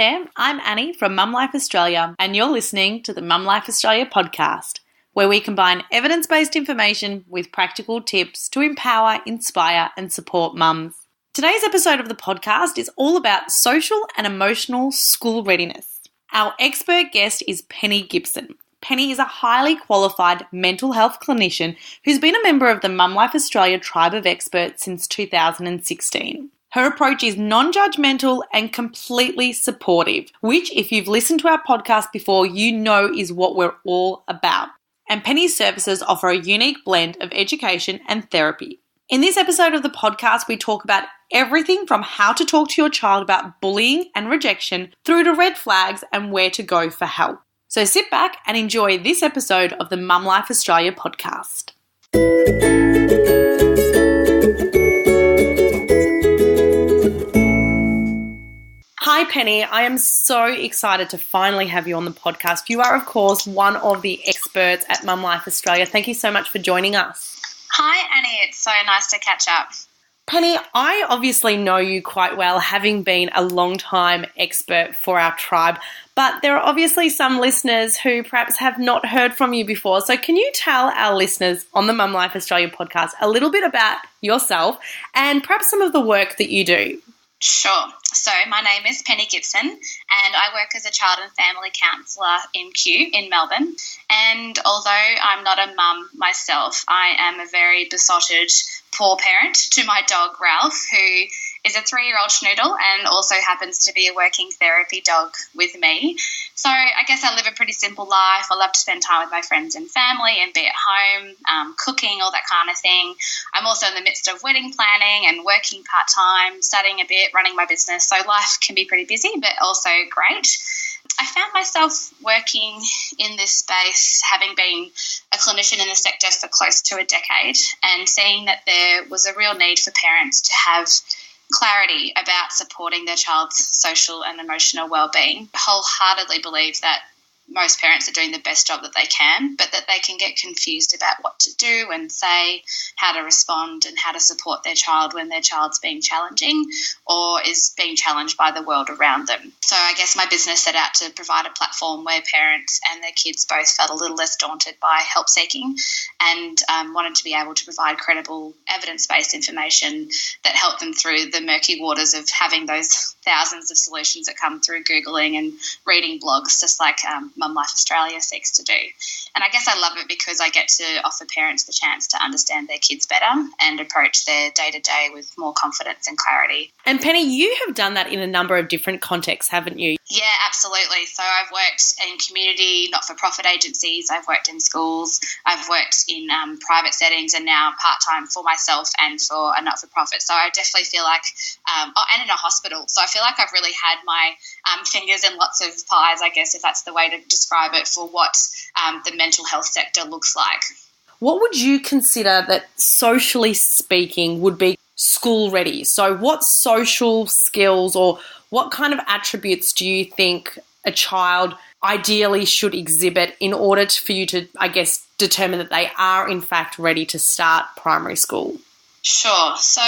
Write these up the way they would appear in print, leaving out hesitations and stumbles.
there, I'm Annie from Mum Life Australia, and you're listening to the Mum Life Australia podcast, where we combine evidence-based information with practical tips to empower, inspire, and support mums. Today's episode of the podcast is all about social and emotional school readiness. Our expert guest is Penny Gibson. Penny is a highly qualified mental health clinician who's been a member of the Mum Life Australia tribe of experts since 2016. Her approach is non-judgmental and completely supportive, which, if you've listened to our podcast before, you know is what we're all about. And Penny's services offer a unique blend of education and therapy. In this episode of the podcast, we talk about everything from how to talk to your child about bullying and rejection through to red flags and where to go for help. So sit back and enjoy this episode of the Mum Life Australia podcast. Hi Penny, I am so excited to finally have you on the podcast. You are, of course, one of the experts at Mum Life Australia. Thank you so much for joining us. Hi Annie, it's so nice to catch up. Penny, I obviously know you quite well, having been a long-time expert for our tribe, but there are obviously some listeners who perhaps have not heard from you before. So can you tell our listeners on the Mum Life Australia podcast a little bit about yourself and perhaps some of the work that you do? Sure. So my name is Penny Gibson and I work as a child and family counsellor in Kew in Melbourne. And although I'm not a mum myself, I am a very besotted poor parent to my dog Ralph, who is a 3-year-old schnoodle and also happens to be a working therapy dog with me. So I guess I live a pretty simple life. I love to spend time with my friends and family and be at home, cooking, all that kind of thing. I'm also in the midst of wedding planning and working part-time, studying a bit, running my business. So life can be pretty busy, but also great. I found myself working in this space, having been a clinician in the sector for close to a decade, and seeing that there was a real need for parents to have clarity about supporting their child's social and emotional well-being. I wholeheartedly believe that most parents are doing the best job that they can, but that they can get confused about what to do and say, how to respond and how to support their child when their child's being challenging or is being challenged by the world around them. So I guess my business set out to provide a platform where parents and their kids both felt a little less daunted by help seeking and wanted to be able to provide credible evidence-based information that helped them through the murky waters of having those thousands of solutions that come through Googling and reading blogs, just like Mum Life Australia seeks to do. And I guess I love it because I get to offer parents the chance to understand their kids better and approach their day-to-day with more confidence and clarity. And Penny, you have done that in a number of different contexts, haven't you? Yeah, absolutely. So I've worked in community, not-for-profit agencies, I've worked in schools, I've worked in private settings, and now part-time for myself and for a not-for-profit. So I definitely feel like, and in a hospital. So I feel like I've really had my fingers in lots of pies, I guess, if that's the way to describe it, for what the mental health sector looks like. What would you consider that, socially speaking, would be school ready? So what social skills or what kind of attributes do you think a child ideally should exhibit in order for you to, I guess, determine that they are in fact ready to start primary school? Sure. So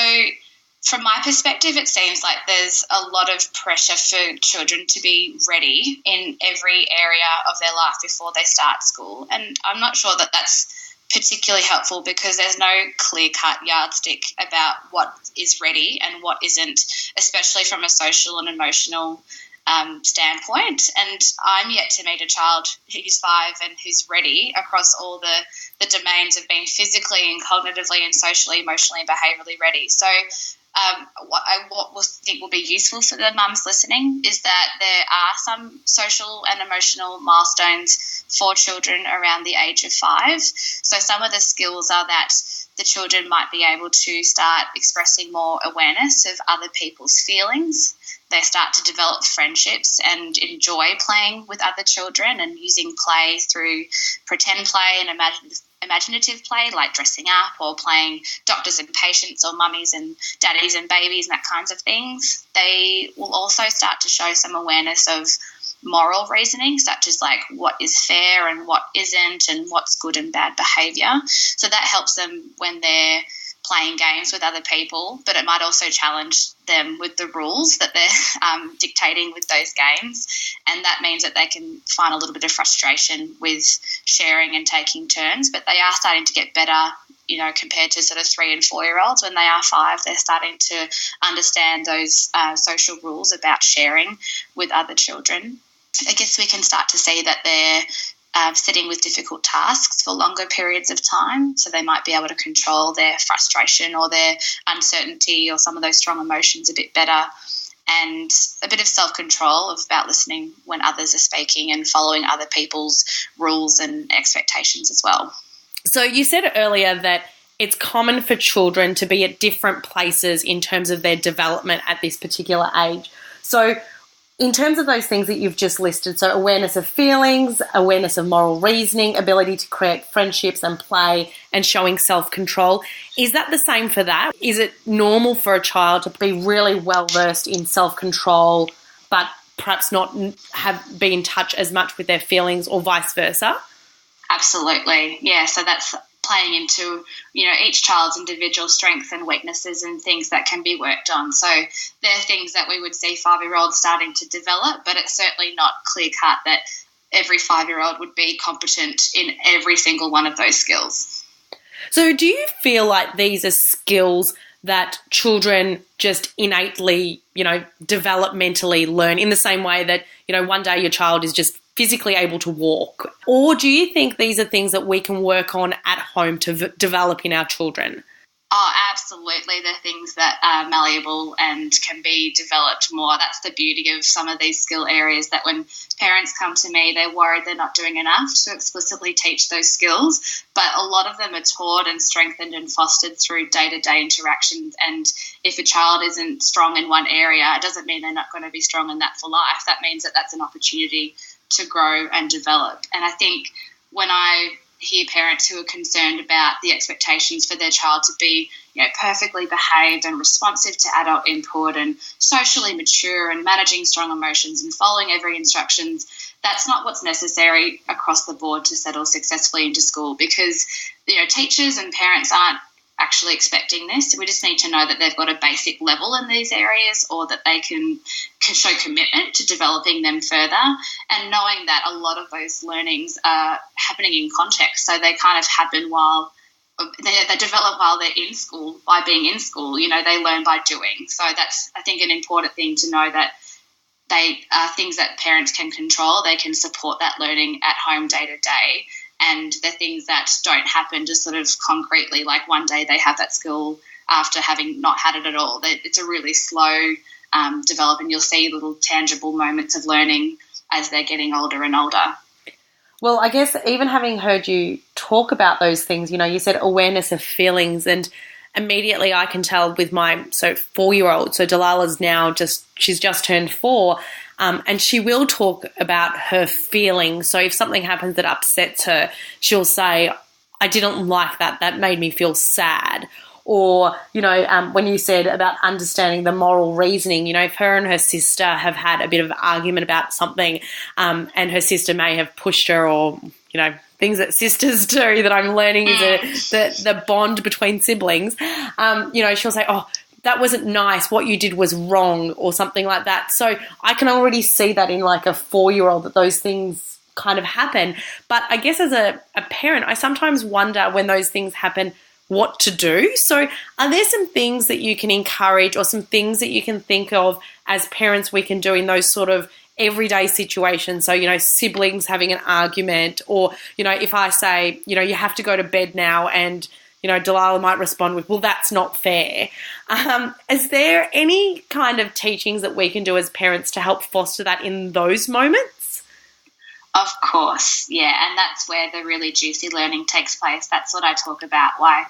from my perspective, it seems like there's a lot of pressure for children to be ready in every area of their life before they start school. And I'm not sure that that's particularly helpful because there's no clear-cut yardstick about what is ready and what isn't, especially from a social and emotional standpoint. And I'm yet to meet a child who's 5 and who's ready across all the domains of being physically and cognitively and socially, emotionally and behaviourally ready. So what I think will be useful for the mums listening is that there are some social and emotional milestones for children around the age of 5. So some of the skills are that the children might be able to start expressing more awareness of other people's feelings. They start to develop friendships and enjoy playing with other children and using play through pretend play and imaginative play, like dressing up or playing doctors and patients or mummies and daddies and babies and that kinds of things. They will also start to show some awareness of moral reasoning, such as like what is fair and what isn't and what's good and bad behaviour. So that helps them when they're playing games with other people, but it might also challenge them with the rules that they're dictating with those games. And that means that they can find a little bit of frustration with sharing and taking turns, but they are starting to get better, compared to sort of 3 and 4 year olds. When they are 5, they're starting to understand those social rules about sharing with other children. I guess we can start to see that they're sitting with difficult tasks for longer periods of time, so they might be able to control their frustration or their uncertainty or some of those strong emotions a bit better, and a bit of self-control about listening when others are speaking and following other people's rules and expectations as well. So you said earlier that it's common for children to be at different places in terms of their development at this particular age. So in terms of those things that you've just listed, so awareness of feelings, awareness of moral reasoning, ability to create friendships and play, and showing self-control, is that the same for that? Is it normal for a child to be really well-versed in self-control but perhaps not be in touch as much with their feelings, or vice versa? Absolutely, yeah. So that's playing into, each child's individual strengths and weaknesses and things that can be worked on. So they're things that we would see 5-year-olds starting to develop, but it's certainly not clear-cut that every 5-year-old would be competent in every single one of those skills. So do you feel like these are skills that children just innately, developmentally learn in the same way that, one day your child is just physically able to walk? Or do you think these are things that we can work on at home to develop in our children? Oh, absolutely. They're things that are malleable and can be developed more. That's the beauty of some of these skill areas, that when parents come to me, they're worried they're not doing enough to explicitly teach those skills. But a lot of them are taught and strengthened and fostered through day-to-day interactions. And if a child isn't strong in one area, it doesn't mean they're not going to be strong in that for life. That means that that's an opportunity to grow and develop. And I think when I hear parents who are concerned about the expectations for their child to be, perfectly behaved and responsive to adult input and socially mature and managing strong emotions and following every instructions, that's not what's necessary across the board to settle successfully into school, because, teachers and parents aren't actually expecting this. We just need to know that they've got a basic level in these areas, or that they can show commitment to developing them further, and knowing that a lot of those learnings are happening in context. So they kind of happen while they develop while they're in school, by being in school. They learn by doing. So that's, I think, an important thing to know, that they are things that parents can control. They can support that learning at home day to day. And they're things that don't happen just sort of concretely, like one day they have that skill after having not had it at all. It's a really slow develop, and you'll see little tangible moments of learning as they're getting older and older. Well, I guess even having heard you talk about those things, you said awareness of feelings, and immediately I can tell with my 4-year-old, so Delilah's now she's just turned 4, and she will talk about her feelings. So if something happens that upsets her, she'll say, I didn't like that. That made me feel sad. Or, when you said about understanding the moral reasoning, if her and her sister have had a bit of an argument about something, and her sister may have pushed her, or, things that sisters do that I'm learning is the bond between siblings, she'll say, oh, that wasn't nice, what you did was wrong, or something like that. So I can already see that in like a 4-year-old, that those things kind of happen. But I guess as a parent, I sometimes wonder when those things happen, what to do. So are there some things that you can encourage, or some things that you can think of as parents we can do in those sort of everyday situations? So, siblings having an argument, or, if I say, you have to go to bed now, and, Delilah might respond with, well, that's not fair. Is there any kind of teachings that we can do as parents to help foster that in those moments? Of course, yeah, and that's where the really juicy learning takes place. That's what I talk about, why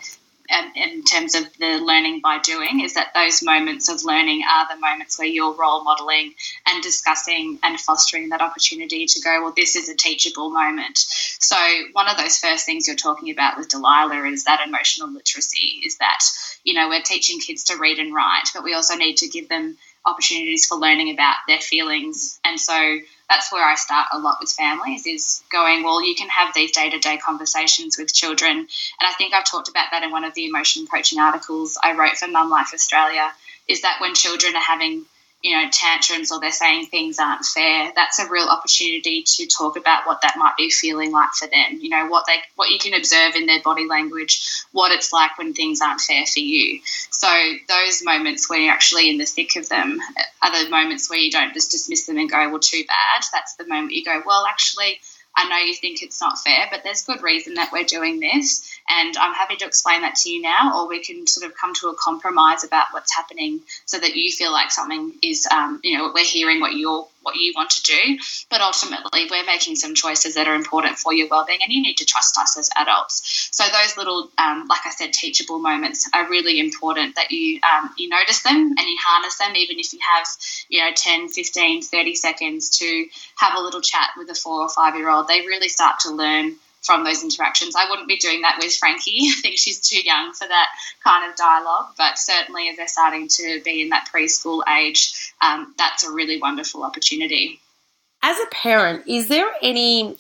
in terms of the learning by doing, is that those moments of learning are the moments where you're role modelling and discussing and fostering that opportunity to go, well, this is a teachable moment. So one of those first things you're talking about with Delilah is that emotional literacy, is that, we're teaching kids to read and write, but we also need to give them opportunities for learning about their feelings. And so that's where I start a lot with families, is going, well, you can have these day-to-day conversations with children. And I think I've talked about that in one of the emotion coaching articles I wrote for Mum Life Australia, is that when children are having, tantrums or they're saying things aren't fair, that's a real opportunity to talk about what that might be feeling like for them, what you can observe in their body language, what it's like when things aren't fair for you. So those moments where you're actually in the thick of them are the moments where you don't just dismiss them and go, well, too bad. That's the moment you go, well, actually, I know you think it's not fair, but there's good reason that we're doing this, and I'm happy to explain that to you now, or we can sort of come to a compromise about what's happening so that you feel like something is, we're hearing what you want to do, but ultimately we're making some choices that are important for your well-being, and you need to trust us as adults. So those little, like I said, teachable moments are really important, that you notice them and you harness them, even if you have, 10, 15, 30 seconds to have a little chat with a 4 or 5-year-old. They really start to learn from those interactions. I wouldn't be doing that with Frankie. I think she's too young for that kind of dialogue, but certainly as they're starting to be in that preschool age, that's a really wonderful opportunity. As a parent, is there any,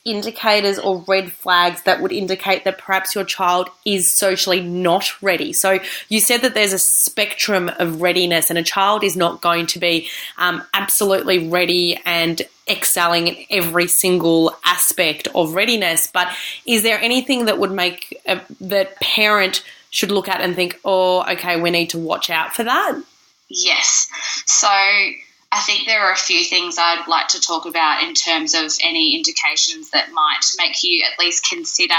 indicators or red flags that would indicate that perhaps your child is socially not ready? So you said that there's a spectrum of readiness, and a child is not going to be absolutely ready and excelling in every single aspect of readiness. But is there anything that would make that parent should look at and think, oh, okay, we need to watch out for that? Yes. So I think there are a few things I'd like to talk about in terms of any indications that might make you at least consider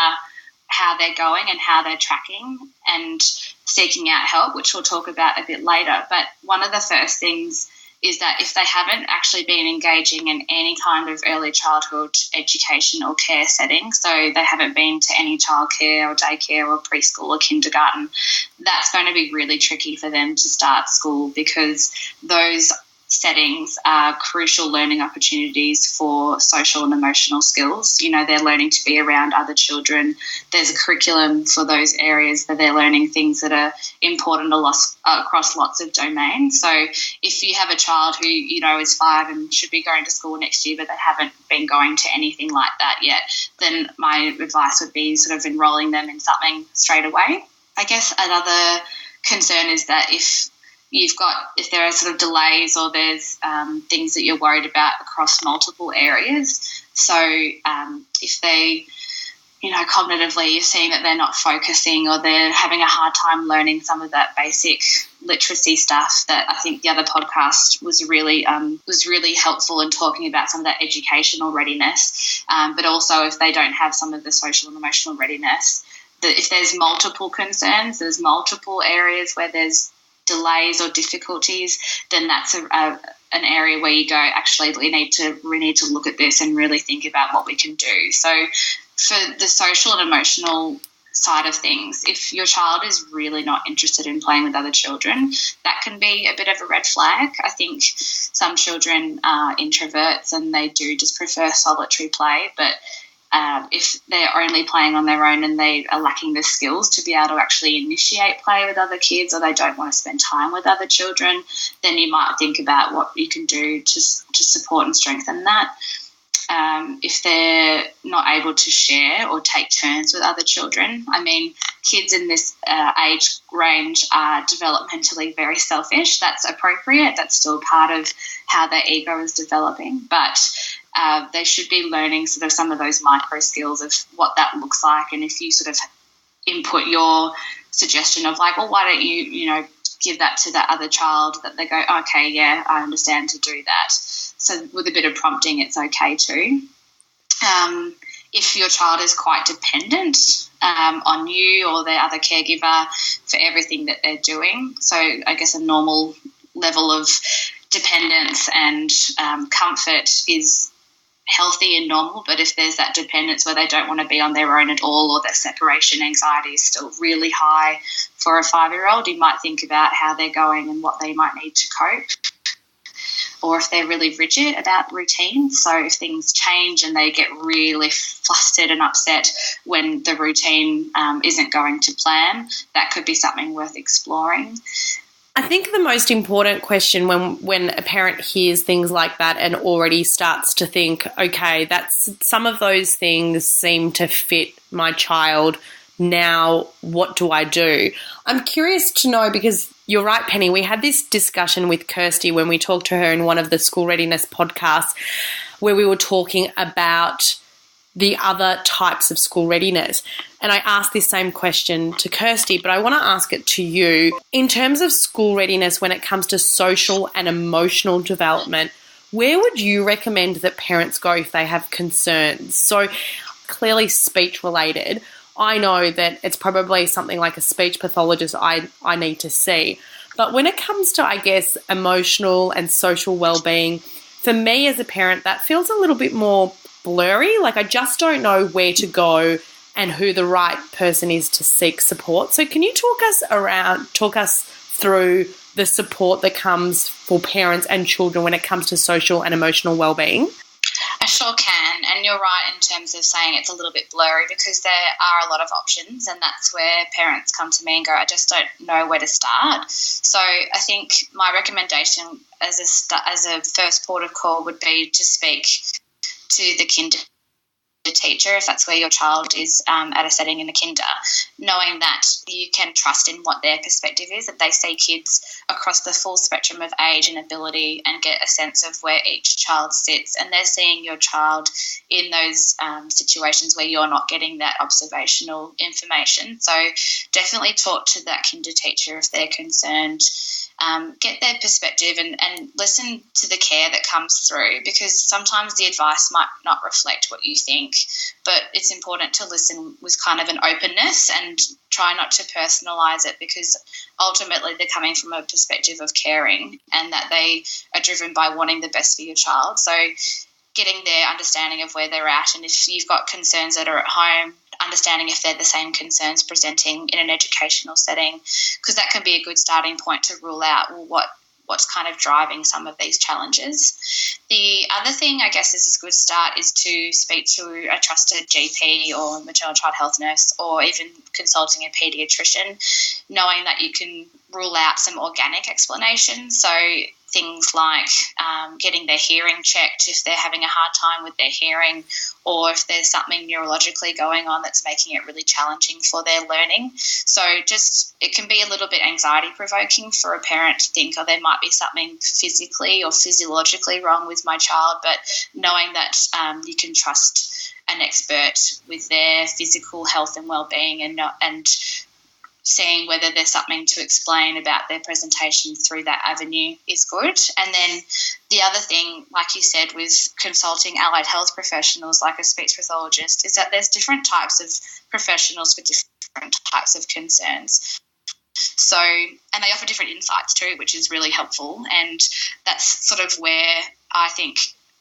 how they're going and how they're tracking, and seeking out help, which we'll talk about a bit later. But one of the first things is that if they haven't actually been engaging in any kind of early childhood education or care setting, so they haven't been to any childcare or daycare or preschool or kindergarten, that's going to be really tricky for them to start school, because those settings are crucial learning opportunities for social and emotional skills. They're learning to be around other children. There's a curriculum for those areas that they're learning things that are important across lots of domains. So if you have a child who, is 5 and should be going to school next year, but they haven't been going to anything like that yet, then my advice would be sort of enrolling them in something straight away. I guess another concern is that if there are sort of delays, or there's things that you're worried about across multiple areas. So if they, cognitively you're seeing that they're not focusing, or they're having a hard time learning some of that basic literacy stuff that I think the other podcast was really helpful in talking about some of that educational readiness, but also if they don't have some of the social and emotional readiness, that if there's multiple concerns, there's multiple areas where there's delays or difficulties, then that's an area where you go, actually, we need to look at this and really think about what we can do. So for the social and emotional side of things, if your child is really not interested in playing with other children, that can be a bit of a red flag. I think some children are introverts and they do just prefer solitary play, but if they're only playing on their own and they are lacking the skills to be able to actually initiate play with other kids, or they don't want to spend time with other children, then you might think about what you can do to support and strengthen that. If they're not able to share or take turns with other children, kids in this age range are developmentally very selfish. That's appropriate. That's still part of how their ego is developing, but they should be learning sort of some of those micro skills of what that looks like. And if you sort of input your suggestion of like, well, why don't you, give that to that other child, that they go, okay, yeah, I understand to do that. So with a bit of prompting, it's okay too. If your child is quite dependent on you or their other caregiver for everything that they're doing, so I guess a normal level of dependence and comfort is healthy and normal, but if there's that dependence where they don't want to be on their own at all, or that separation anxiety is still really high for a 5-year-old, you might think about how they're going and what they might need to cope. Or if they're really rigid about routines, so if things change and they get really flustered and upset when the routine isn't going to plan, that could be something worth exploring. I think the most important question when a parent hears things like that and already starts to think, okay, that's some of those things seem to fit my child. Now, what do I do? I'm curious to know, because you're right, Penny, we had this discussion with Kirsty when we talked to her in one of the school readiness podcasts where we were talking about the other types of school readiness. And I asked this same question to Kirsty, but I want to ask it to you. In terms of school readiness, when it comes to social and emotional development, where would you recommend that parents go if they have concerns? So clearly speech related. I know that it's probably something like a speech pathologist I need to see. But when it comes to, I guess, emotional and social well-being, for me as a parent, that feels a little bit more blurry. Like I just don't know where to go and who the right person is to seek support. So can you talk us through the support that comes for parents and children when it comes to social and emotional well-being? I sure can, and you're right in terms of saying it's a little bit blurry because there are a lot of options, and that's where parents come to me and go, I just don't know where to start. So I think my recommendation as a first port of call would be to speak to the kinder teacher if that's where your child is at a setting in the kinder, knowing that you can trust in what their perspective is, that they see kids across the full spectrum of age and ability and get a sense of where each child sits, and they're seeing your child in those situations where you're not getting that observational information. So definitely talk to that kinder teacher if they're concerned. Get their perspective and listen to the care that comes through, because sometimes the advice might not reflect what you think, but it's important to listen with kind of an openness and try not to personalise it, because ultimately they're coming from a perspective of caring and that they are driven by wanting the best for your child. So getting their understanding of where they're at, and if you've got concerns that are at home, understanding if they're the same concerns presenting in an educational setting, because that can be a good starting point to rule out, well, what's kind of driving some of these challenges. The other thing, I guess, is a good start is to speak to a trusted GP or maternal child health nurse, or even consulting a paediatrician, knowing that you can rule out some organic explanations. So things like getting their hearing checked if they're having a hard time with their hearing, or if there's something neurologically going on that's making it really challenging for their learning. So just it can be a little bit anxiety provoking for a parent to think, oh, there might be something physically or physiologically wrong with my child, but knowing that you can trust an expert with their physical health and well-being, and seeing whether there's something to explain about their presentation through that avenue is good. And then the other thing, like you said, with consulting allied health professionals like a speech pathologist, is that there's different types of professionals for different types of concerns. So, and they offer different insights too, which is really helpful. And that's sort of where I think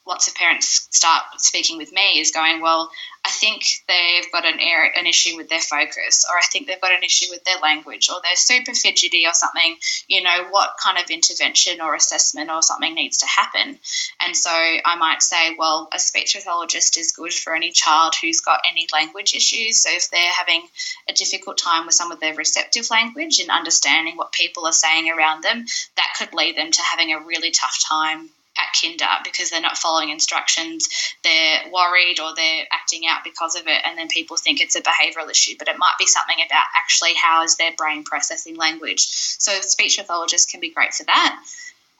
lots of parents start speaking with me, is going, well, I think they've got an issue with their focus, or I think they've got an issue with their language, or they're super fidgety or something. You know, what kind of intervention or assessment or something needs to happen? And so I might say, well, a speech pathologist is good for any child who's got any language issues. So if they're having a difficult time with some of their receptive language and understanding what people are saying around them, that could lead them to having a really tough time at kinder, because they're not following instructions, they're worried, or they're acting out because of it, and then people think it's a behavioural issue, but it might be something about actually how is their brain processing language. So speech pathologists can be great for that.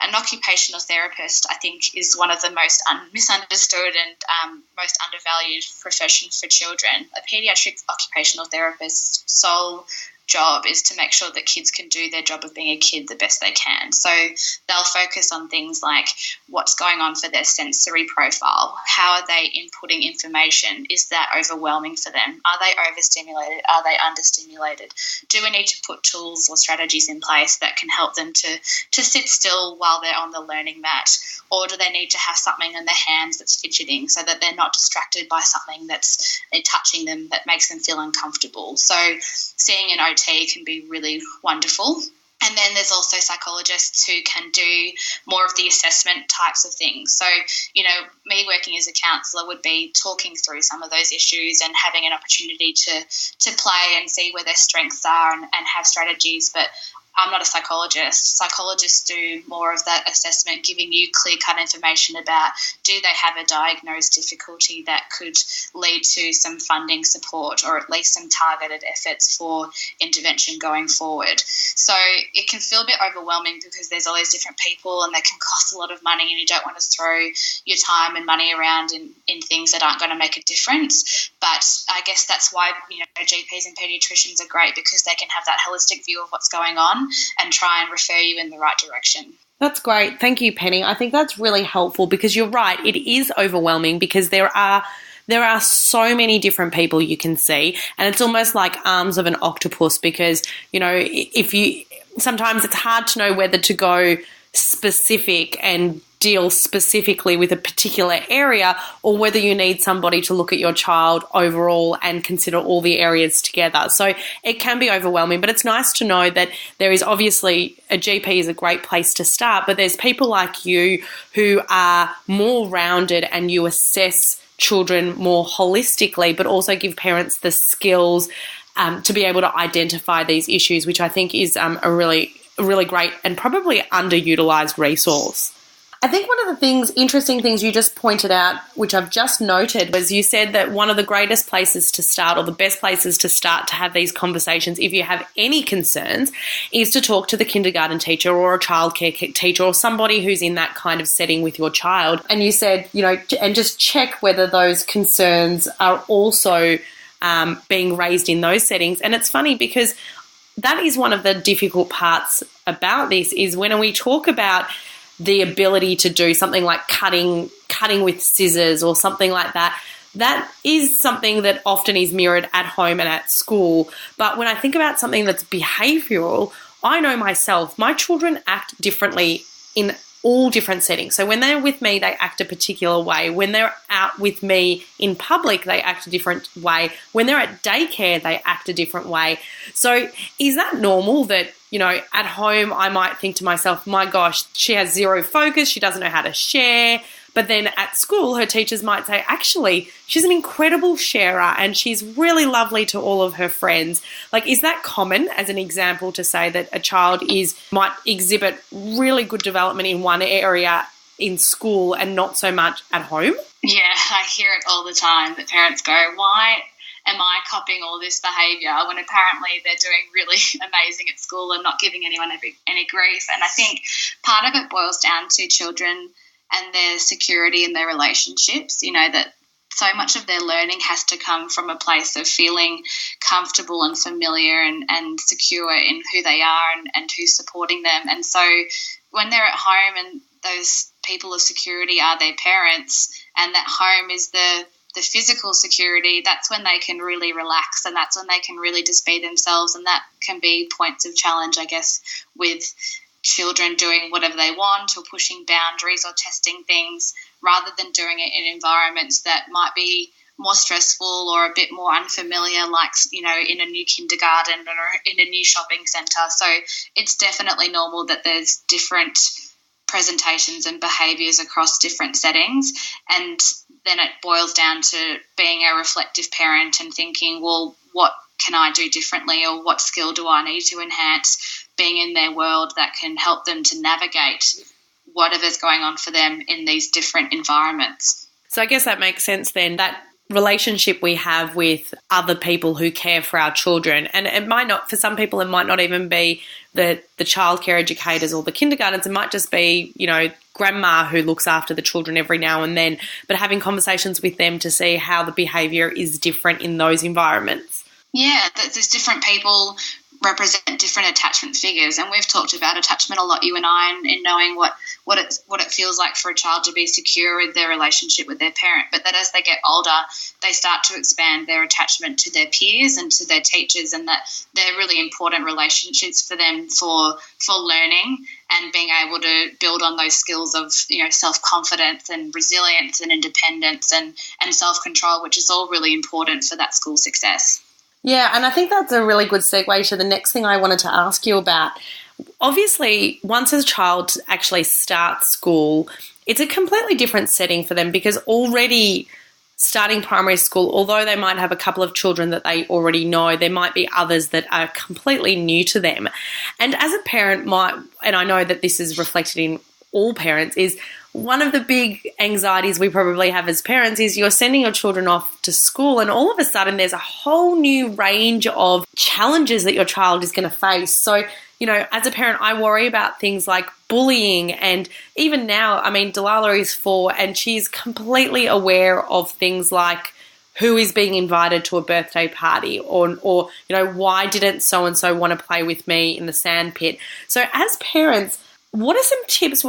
An occupational therapist, I think, is one of the most misunderstood and most undervalued professions for children. A paediatric occupational therapist's sole job is to make sure that kids can do their job of being a kid the best they can. So they'll focus on things like what's going on for their sensory profile. How are they inputting information? Is that overwhelming for them? Are they overstimulated? Are they understimulated? Do we need to put tools or strategies in place that can help them to sit still while they're on the learning mat? Or do they need to have something in their hands that's fidgeting so that they're not distracted by something that's touching them that makes them feel uncomfortable? So seeing an OT can be really wonderful. And then there's also psychologists who can do more of the assessment types of things. So, you know, me working as a counsellor would be talking through some of those issues and having an opportunity to play and see where their strengths are and have strategies. But I'm not a psychologist. Psychologists do more of that assessment, giving you clear-cut information about, do they have a diagnosed difficulty that could lead to some funding support or at least some targeted efforts for intervention going forward. So it can feel a bit overwhelming because there's all these different people and they can cost a lot of money, and you don't want to throw your time and money around in things that aren't going to make a difference. But I guess that's why, GPs and pediatricians are great, because they can have that holistic view of what's going on and try and refer you in the right direction. That's great. Thank you, Penny. I think that's really helpful, because you're right, it is overwhelming because there are so many different people you can see, and it's almost like arms of an octopus, because, sometimes it's hard to know whether to go specific and deal specifically with a particular area, or whether you need somebody to look at your child overall and consider all the areas together. So it can be overwhelming, but it's nice to know that there is obviously a GP is a great place to start, but there's people like you who are more rounded and you assess children more holistically, but also give parents the skills to be able to identify these issues, which I think is a really great and probably underutilized resource. I think one of the interesting things you just pointed out, which I've just noted, was you said that one of the greatest places to start, or the best places to start to have these conversations, if you have any concerns, is to talk to the kindergarten teacher or a childcare teacher or somebody who's in that kind of setting with your child. And you said, and just check whether those concerns are also being raised in those settings. And it's funny because that is one of the difficult parts about this, is when we talk about the ability to do something like cutting with scissors or something like that. That is something that often is mirrored at home and at school. But when I think about something that's behavioural, I know myself, my children act differently in all different settings. So when they're with me, they act a particular way. When they're out with me in public, they act a different way. When they're at daycare, they act a different way. So is that normal that, at home I might think to myself, my gosh, she has zero focus, she doesn't know how to share. But then at school, her teachers might say, actually, she's an incredible sharer and she's really lovely to all of her friends. Like, is that common as an example to say that a child might exhibit really good development in one area in school and not so much at home? Yeah, I hear it all the time that parents go, why am I copying all this behaviour when apparently they're doing really amazing at school and not giving anyone any grief? And I think part of it boils down to children and their security in their relationships, that so much of their learning has to come from a place of feeling comfortable and familiar and secure in who they are and who's supporting them. And so when they're at home and those people of security are their parents, and that home is the physical security, that's when they can really relax, and that's when they can really just be themselves. And that can be points of challenge, I guess, with children doing whatever they want or pushing boundaries or testing things, rather than doing it in environments that might be more stressful or a bit more unfamiliar, like, in a new kindergarten or in a new shopping centre. So it's definitely normal that there's different presentations and behaviours across different settings. And then it boils down to being a reflective parent and thinking, well, what can I do differently, or what skill do I need to enhance being in their world that can help them to navigate whatever's going on for them in these different environments. So I guess that makes sense then, that relationship we have with other people who care for our children. And it might not, for some people, it might not even be the childcare educators or the kindergartens. It might just be, grandma who looks after the children every now and then, but having conversations with them to see how the behaviour is different in those environments. Yeah, there's different people represent different attachment figures, and we've talked about attachment a lot, you and I, in knowing what it feels like for a child to be secure in their relationship with their parent, but that as they get older, they start to expand their attachment to their peers and to their teachers, and that they're really important relationships for them for learning and being able to build on those skills of self-confidence and resilience and independence and self-control, which is all really important for that school success. Yeah, and I think that's a really good segue to the next thing I wanted to ask you about. Obviously, once a child actually starts school, it's a completely different setting for them, because already starting primary school, although they might have a couple of children that they already know, there might be others that are completely new to them. And as a parent, and I know that this is reflected in all parents, is one of the big anxieties we probably have as parents is you're sending your children off to school and all of a sudden there's a whole new range of challenges that your child is going to face. So, as a parent, I worry about things like bullying, and even now, Delilah is 4 and she's completely aware of things like who is being invited to a birthday party or why didn't so-and-so want to play with me in the sand pit. So as parents, what are some tips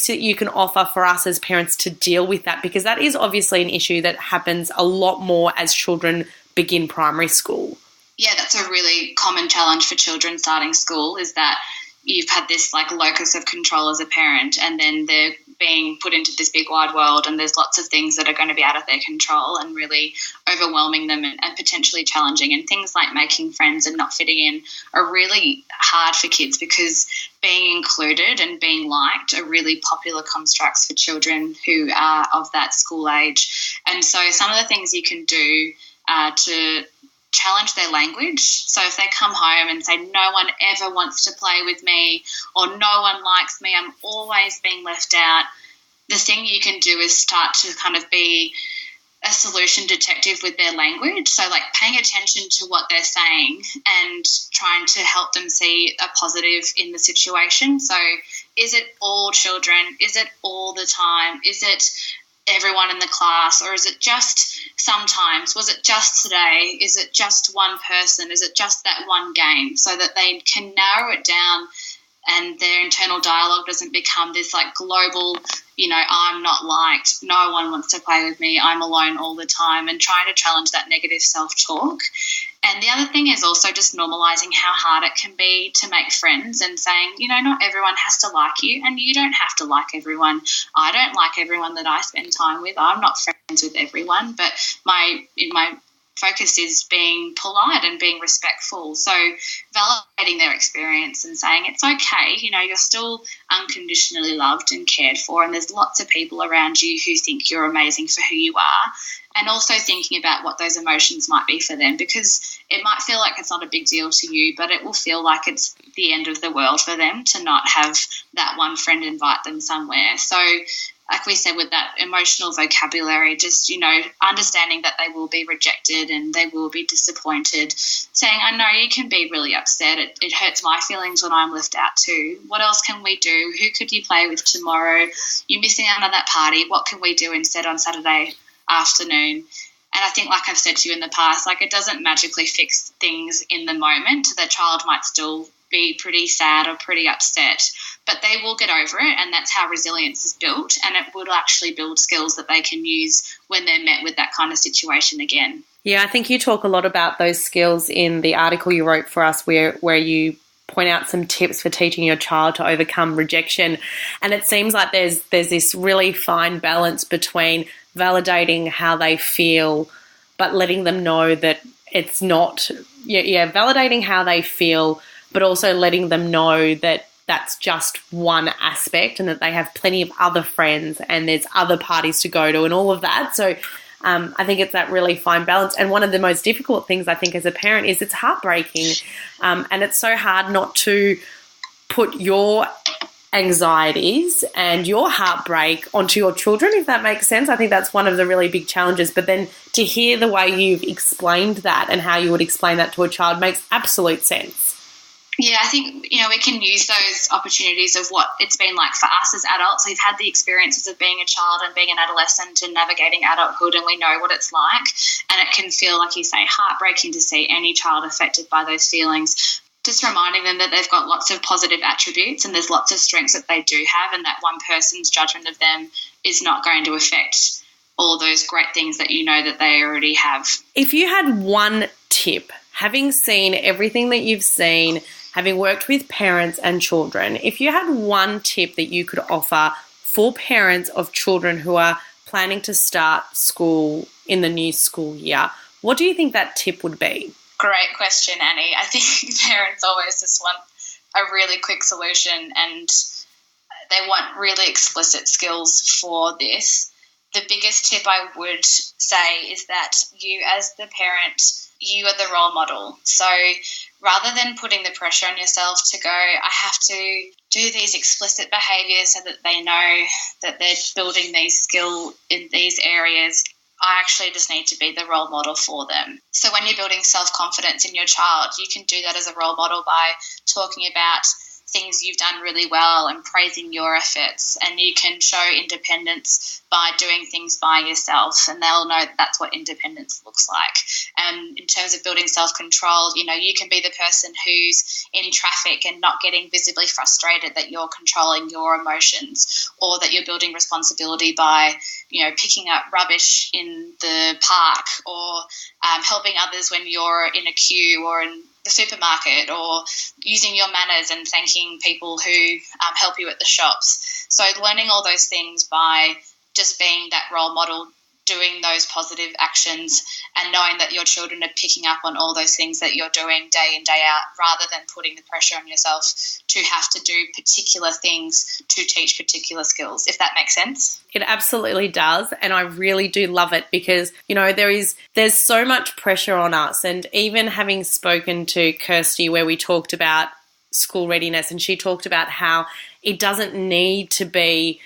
that you can offer for us as parents to deal with that? Because that is obviously an issue that happens a lot more as children begin primary school. Yeah, that's a really common challenge for children starting school, is that you've had this locus of control as a parent, and then they're being put into this big wide world, and there's lots of things that are going to be out of their control and really overwhelming them and potentially challenging. And things like making friends and not fitting in are really hard for kids, because being included and being liked are really popular constructs for children who are of that school age. And so some of the things you can do to challenge their language. So if they come home and say, no one ever wants to play with me, or no one likes me, I'm always being left out, the thing you can do is start to kind of be a solution detective with their language. So paying attention to what they're saying and trying to help them see a positive in the situation. So is it all children? Is it all the time? Is it everyone in the class, or is it just sometimes? Was it just today? Is it just one person? Is it just that one game? So that they can narrow it down and their internal dialogue doesn't become this global, I'm not liked, no one wants to play with me, I'm alone all the time, and trying to challenge that negative self-talk. And the other thing is also just normalising how hard it can be to make friends and saying, not everyone has to like you, and you don't have to like everyone. I don't like everyone that I spend time with. I'm not friends with everyone, but my focus is being polite and being respectful. So validating their experience and saying it's okay, you're still unconditionally loved and cared for, and there's lots of people around you who think you're amazing for who you are. And also thinking about what those emotions might be for them, because it might feel like it's not a big deal to you, but it will feel like it's the end of the world for them to not have that one friend invite them somewhere. So like we said, with that emotional vocabulary, just, understanding that they will be rejected and they will be disappointed, saying, I know you can be really upset. It hurts my feelings when I'm left out too. What else can we do? Who could you play with tomorrow? You're missing out on that party. What can we do instead on Saturday afternoon? And I think, like I've said to you in the past, it doesn't magically fix things in the moment. The child might still be pretty sad or pretty upset, but they will get over it, and that's how resilience is built, and it will actually build skills that they can use when they're met with that kind of situation again. Yeah, I think you talk a lot about those skills in the article you wrote for us where you point out some tips for teaching your child to overcome rejection. And it seems like there's this really fine balance between validating how they feel, but letting them know that it's not, validating how they feel, but also letting them know that that's just one aspect and that they have plenty of other friends and there's other parties to go to and all of that. So I think it's that really fine balance. And one of the most difficult things, I think, as a parent is it's heartbreaking. And it's so hard not to put your anxieties and your heartbreak onto your children, if that makes sense. I think that's one of the really big challenges. But then to hear the way you've explained that and how you would explain that to a child makes absolute sense. Yeah, I think, we can use those opportunities of what it's been like for us as adults. We've had the experiences of being a child and being an adolescent and navigating adulthood, and we know what it's like. And it can feel, like you say, heartbreaking to see any child affected by those feelings. Just reminding them that they've got lots of positive attributes and there's lots of strengths that they do have, and that one person's judgment of them is not going to affect all those great things that that they already have. If you had one tip, having seen everything that you've seen, having worked with parents and children, if you had one tip that you could offer for parents of children who are planning to start school in the new school year, what do you think that tip would be? Great question, Annie. I think parents always just want a really quick solution, and they want really explicit skills for this. the biggest tip I would say is that you as the parent, you are the role model. So rather than putting the pressure on yourself to go, I have to do these explicit behaviours so that they know that they're building these skills in these areas, I actually just need to be the role model for them. So when you're building self-confidence in your child, you can do that as a role model by talking about things you've done really well and praising your efforts, and you can show independence by doing things by yourself, and they'll know that that's what independence looks like. And in terms of building self-control, you can be the person who's in traffic and not getting visibly frustrated that you're controlling your emotions, or that you're building responsibility by picking up rubbish in the park, or helping others when you're in a queue or in the supermarket, or using your manners and thanking people who help you at the shops. So learning all those things by just being that role model, doing those positive actions, and knowing that your children are picking up on all those things that you're doing day in, day out, rather than putting the pressure on yourself to have to do particular things to teach particular skills, if that makes sense. It absolutely does, and I really do love it because, there's so much pressure on us. And even having spoken to Kirsty where we talked about school readiness, and she talked about how it doesn't need to be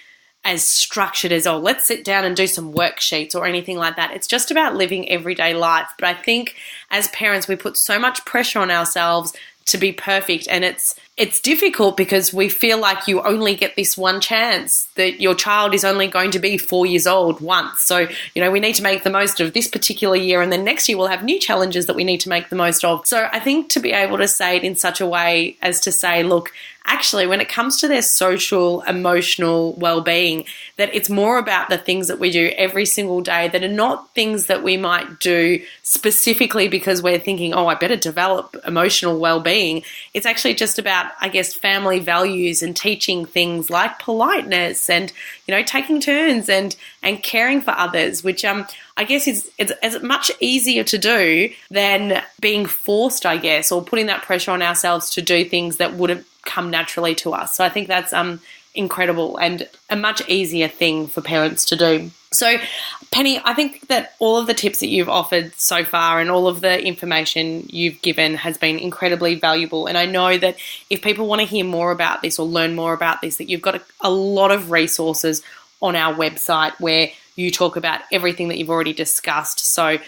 as structured as, let's sit down and do some worksheets or anything like that. It's just about living everyday life. But I think as parents, we put so much pressure on ourselves to be perfect, and it's difficult because we feel like you only get this one chance, that your child is only going to be 4 years old once. So, we need to make the most of this particular year, and then next year we'll have new challenges that we need to make the most of. So I think to be able to say it in such a way as to say, look, actually, when it comes to their social, emotional well-being, that it's more about the things that we do every single day that are not things that we might do specifically because we're thinking, I better develop emotional well-being. It's actually just about, I guess, family values and teaching things like politeness and, taking turns and caring for others, which I guess it's much easier to do than being forced, I guess, or putting that pressure on ourselves to do things that wouldn't come naturally to us. So I think that's incredible and a much easier thing for parents to do. So, Penny, I think that all of the tips that you've offered so far and all of the information you've given has been incredibly valuable. And I know that if people want to hear more about this or learn more about this, that you've got a lot of resources on our website where you talk about everything that you've already discussed. So,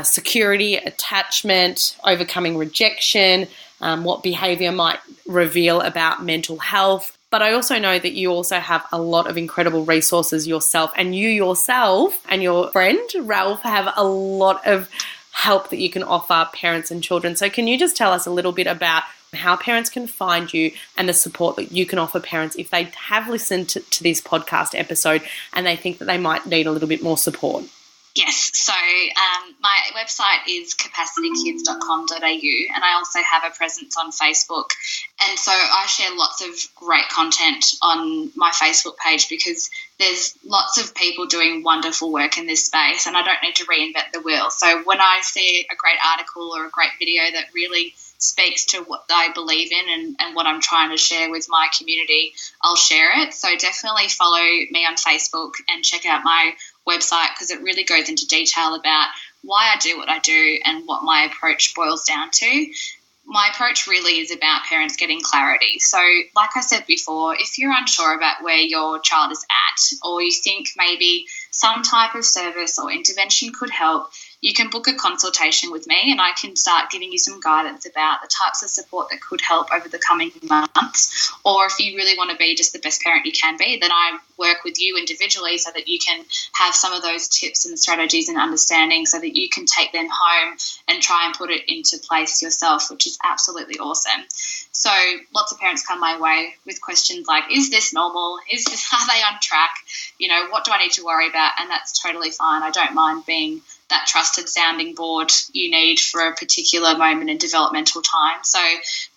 security, attachment, overcoming rejection, what behavior might reveal about mental health. But I also know that you also have a lot of incredible resources yourself, and you yourself and your friend Ralph have a lot of help that you can offer parents and children. So can you just tell us a little bit about how parents can find you and the support that you can offer parents if they have listened to this podcast episode and they think that they might need a little bit more support? Yes, so my website is capacitykids.com.au, and I also have a presence on Facebook. And so I share lots of great content on my Facebook page because there's lots of people doing wonderful work in this space, and I don't need to reinvent the wheel. So when I see a great article or a great video that really speaks to what I believe in and what I'm trying to share with my community, I'll share it. So definitely follow me on Facebook and check out my website because it really goes into detail about why I do what I do and what my approach boils down to. My approach really is about parents getting clarity. So like I said before, if you're unsure about where your child is at, or you think maybe some type of service or intervention could help, you can book a consultation with me and I can start giving you some guidance about the types of support that could help over the coming months. Or if you really want to be just the best parent you can be, then I work with you individually so that you can have some of those tips and strategies and understanding so that you can take them home and try and put it into place yourself, which is absolutely awesome. So lots of parents come my way with questions like, is this normal? Are they on track? What do I need to worry about? And that's totally fine. I don't mind being that trusted sounding board you need for a particular moment in developmental time. So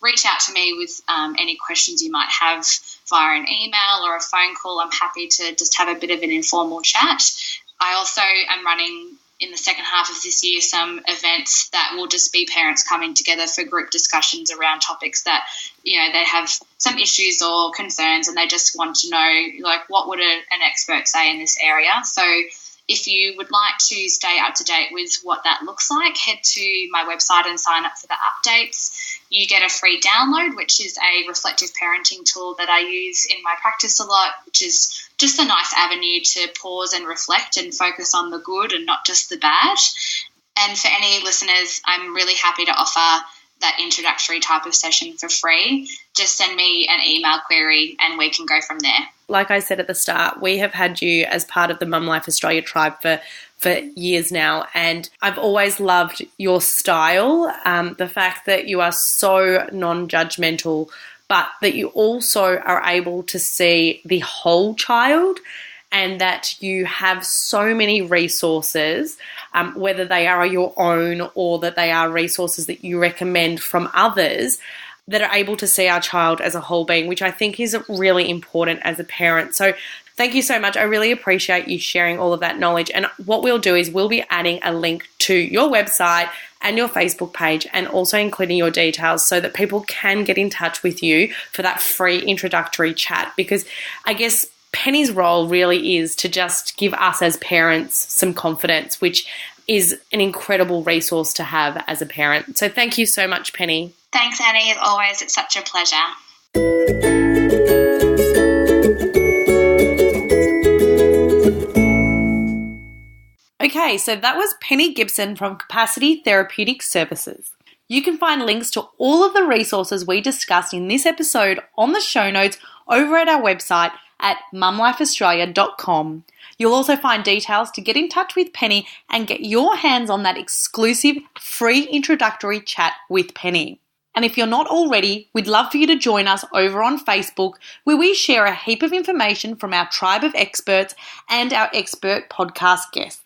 reach out to me with any questions you might have via an email or a phone call. I'm happy to just have a bit of an informal chat. I also am running in the second half of this year some events that will just be parents coming together for group discussions around topics that, they have some issues or concerns and they just want to know, like, what would an expert say in this area? So if you would like to stay up to date with what that looks like, head to my website and sign up for the updates. You get a free download, which is a reflective parenting tool that I use in my practice a lot, which is just a nice avenue to pause and reflect and focus on the good and not just the bad. And for any listeners, I'm really happy to offer that introductory type of session for free. Just send me an email query and we can go from there. Like I said at the start, we have had you as part of the Mum Life Australia tribe for years now, and I've always loved your style, the fact that you are so non-judgmental, but that you also are able to see the whole child, and that you have so many resources, whether they are your own or that they are resources that you recommend from others, that are able to see our child as a whole being, which I think is really important as a parent. So thank you so much. I really appreciate you sharing all of that knowledge. And what we'll do is we'll be adding a link to your website and your Facebook page, and also including your details so that people can get in touch with you for that free introductory chat. Because I guess Penny's role really is to just give us as parents some confidence, which is an incredible resource to have as a parent. So thank you so much, Penny. Thanks, Annie. As always, it's such a pleasure. Okay, so that was Penny Gibson from Capacity Therapeutic Services. You can find links to all of the resources we discussed in this episode on the show notes over at our website at mumlifeaustralia.com. You'll also find details to get in touch with Penny and get your hands on that exclusive free introductory chat with Penny. And if you're not already, we'd love for you to join us over on Facebook, where we share a heap of information from our tribe of experts and our expert podcast guests.